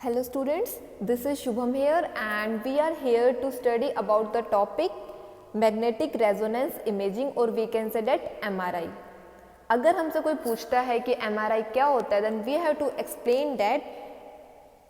Hello students, this is Shubham here and we are here to study about the topic magnetic resonance imaging or we can say that MRI. अगर हमसे कोई पूछता है कि MRI क्या होता है then we have to explain that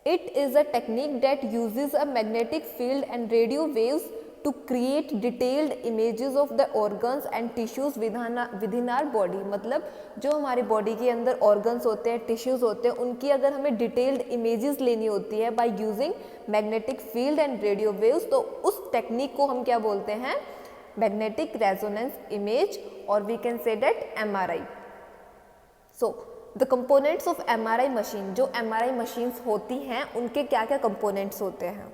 it is a technique that uses a magnetic field and radio waves to create detailed images of the organs and tissues within our body. मतलब जो हमारी body के अंदर organs होते हैं, tissues होते हैं, उनकी अगर हमें detailed images लेनी होती है by using magnetic field and radio waves, तो उस टेक्निक को हम क्या बोलते हैं? Magnetic resonance image or we can say that MRI. So the components of MRI machine, जो MRI machines होती हैं उनके क्या क्या components होते हैं?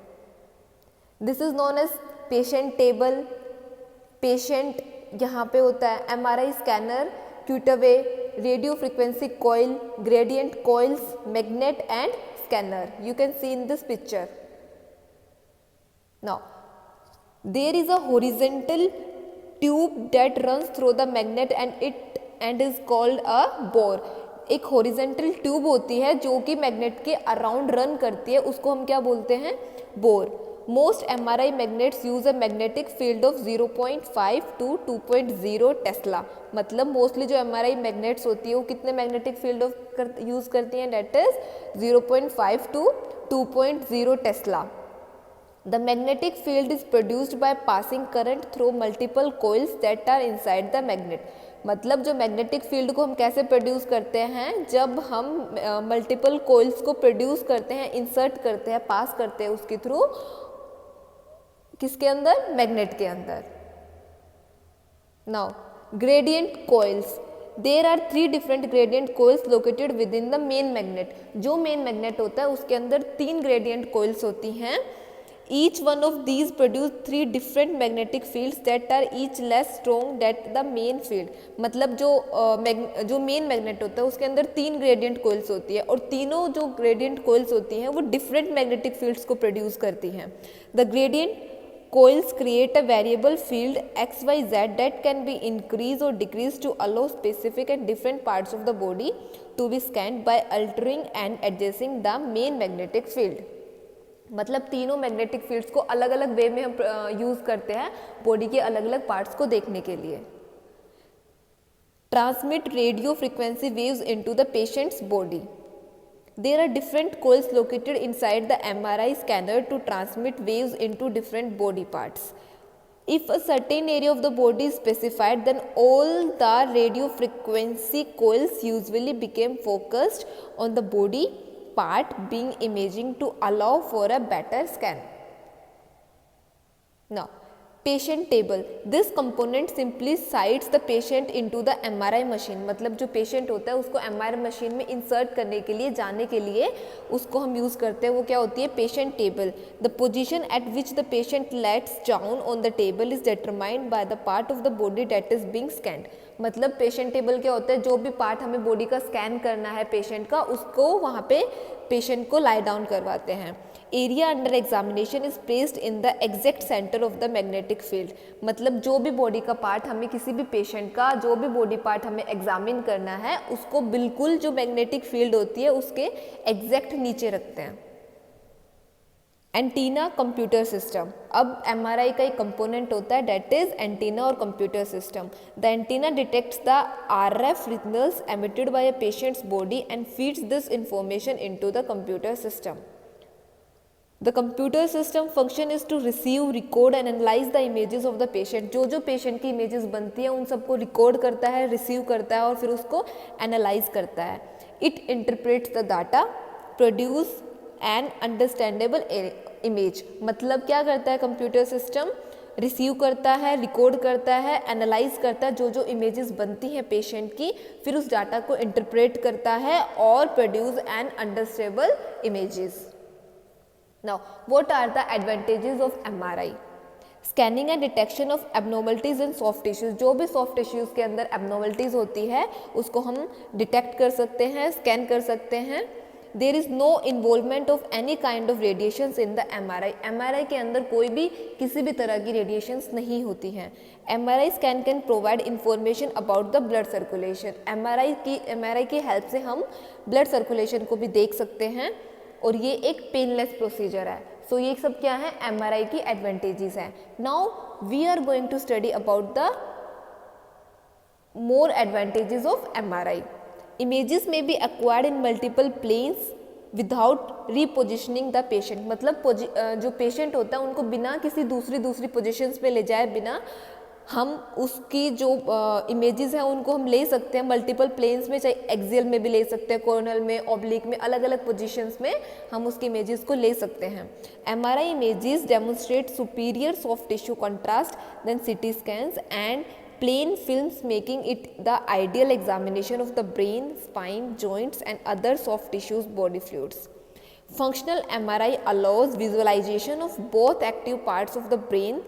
This is known as patient table. Patient यहाँ पे होता है, MRI scanner, cutaway, radio frequency coil, gradient coils, magnet and scanner. You can see in this picture. Now, there is a horizontal tube that runs through the magnet and is called a bore. एक horizontal tube होती है जो कि magnet के around run करती है, उसको हम क्या बोलते हैं? Bore. Most MRI magnets use a magnetic field of 0.5 to 2.0 Tesla. मतलब मोस्टली जो MRI magnets होती है वो कितने मैग्नेटिक फील्ड यूज करती हैं? That is 0.5 to 2.0 tesla. The magnetic field is produced by passing current through multiple coils that are inside the magnet. मतलब जो मैग्नेटिक फील्ड को हम कैसे प्रोड्यूस करते हैं? जब हम मल्टीपल कोइल्स को प्रोड्यूस करते हैं, इंसर्ट करते हैं, पास करते हैं उसके थ्रू किसके अंदर? मैग्नेट के अंदर. Now gradient coils. There are 3 different gradient coils located within the main magnet. जो मेन मैग्नेट होता है उसके अंदर 3 ग्रेडियंट कोइल्स होती हैं. Each one of these produce 3 different magnetic fields that are each less strong than the main field. मतलब जो main magnet होता है उसके अंदर 3 ग्रेडियंट कोइल्स होती है और तीनों जो ग्रेडियंट कोइल्स होती हैं वो डिफरेंट मैग्नेटिक फील्ड्स को प्रोड्यूस करती हैं. The gradient coils create a variable field XYZ that can be increased or decreased to allow specific and different parts of the body to be scanned by altering and adjusting the main magnetic field. मतलब तीनों magnetic fields को अलग अलग वे में हम use करते हैं body के अलग अलग पार्ट्स को देखने के लिए. Transmit radio frequency waves into the patients body. There are different coils located inside the MRI scanner to transmit waves into different body parts. If a certain area of the body is specified, then all the radio frequency coils usually become focused on the body part being imaging to allow for a better scan. Now, patient table. This component simply sites the patient into the MRI machine. मतलब जो patient होता है उसको MRI machine में insert करने के लिए, जाने के लिए उसको हम use करते हैं. वो क्या होती है? patient table. The position at which the patient lies down on the table is determined by the part of the body that is being scanned. मतलब पेशेंट टेबल क्या होता है? जो भी पार्ट हमें बॉडी का स्कैन करना है पेशेंट का, उसको वहाँ पे पेशेंट को लाई डाउन करवाते हैं. Area under examination is placed in the exact centre of the magnetic field. मतलब जो भी बॉडी का पार्ट हमें, किसी भी पेशेंट का जो भी बॉडी पार्ट हमें एग्जामिन करना है उसको बिल्कुल जो मैग्नेटिक फील्ड होती है उसके एग्जैक्ट नीचे रखते हैं. Antenna computer system. अब MRI का एक कंपोनेंट होता है डेट इज एंटीना और computer system. The antenna detects the RF signals emitted by a patients body and feeds this information into the computer system. The computer system function is to receive, record and analyze the images of the patient. जो patient की images बनती हैं उन सबको record करता है, receive करता है और फिर उसको एनालाइज करता है. It interprets the data, produce an understandable image. मतलब क्या करता है कंप्यूटर सिस्टम? रिसीव करता है, रिकॉर्ड करता है, एनालाइज करता है जो इमेजेस बनती हैं पेशेंट की, फिर उस डाटा को इंटरप्रेट करता है और produce an understandable images. Now, what are the advantages of MRI? Scanning and detection of abnormalities in soft tissues. जो भी soft tissues के अंदर abnormalities होती है उसको हम डिटेक्ट कर सकते हैं, स्कैन कर सकते हैं. There is no involvement of any kind of radiations in the MRI. MRI के अंदर कोई भी किसी भी तरह की radiations नहीं होती हैं. MRI scan can provide information about the blood circulation. MRI की हेल्प से हम blood circulation को भी देख सकते हैं. और ये एक पेनलेस प्रोसीजर है। सो ये सब क्या है, MRI की एडवांटेजेस हैं। Now we are going to study about the more advantages of MRI. Images may be acquired in multiple planes without repositioning the patient. मतलब जो पेशेंट होता है उनको बिना किसी दूसरी पोजिशंस पे ले जाए बिना हम उसकी जो इमेजेस हैं उनको हम ले सकते हैं मल्टीपल प्लेन्स में, चाहे एक्सियल में भी ले सकते हैं, कोरोनल में, ऑब्लिक में, अलग अलग पोजीशंस में हम उसकी इमेजेस को ले सकते हैं। MRI images demonstrate superior soft tissue contrast than CT scans and plain films, making it the ideal examination of the brain, spine, joints and other soft tissues, body fluids. Functional MRI allows visualization of both active parts of the brain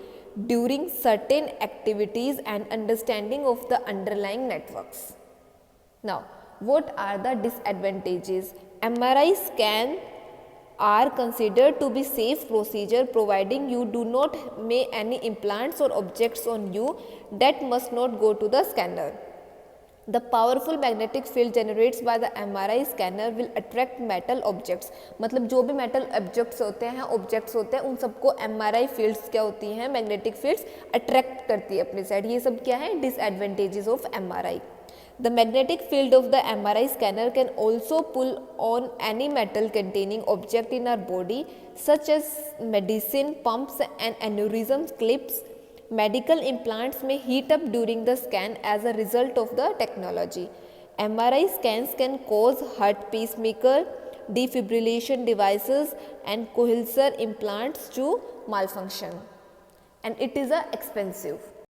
during certain activities and understanding of the underlying networks. Now, what are the disadvantages? MRI scan are considered to be safe procedure providing you do not make any implants or objects on you that must not go to the scanner. The powerful magnetic field generates by the MRI scanner will attract metal objects. मतलब जो भी metal objects होते हैं, objects होते हैं, उन सबको MRI fields क्या होती हैं, magnetic fields attract करती है अपनी साइड। ये सब क्या है, disadvantages of MRI. The magnetic field of the MRI scanner can also pull on any metal containing object in our body such as medicine, pumps and aneurysm clips. Medical implants may heat up during the scan as a result of the technology. MRI scans can cause heart pacemaker, defibrillation devices and cochlear implants to malfunction, and it is expensive.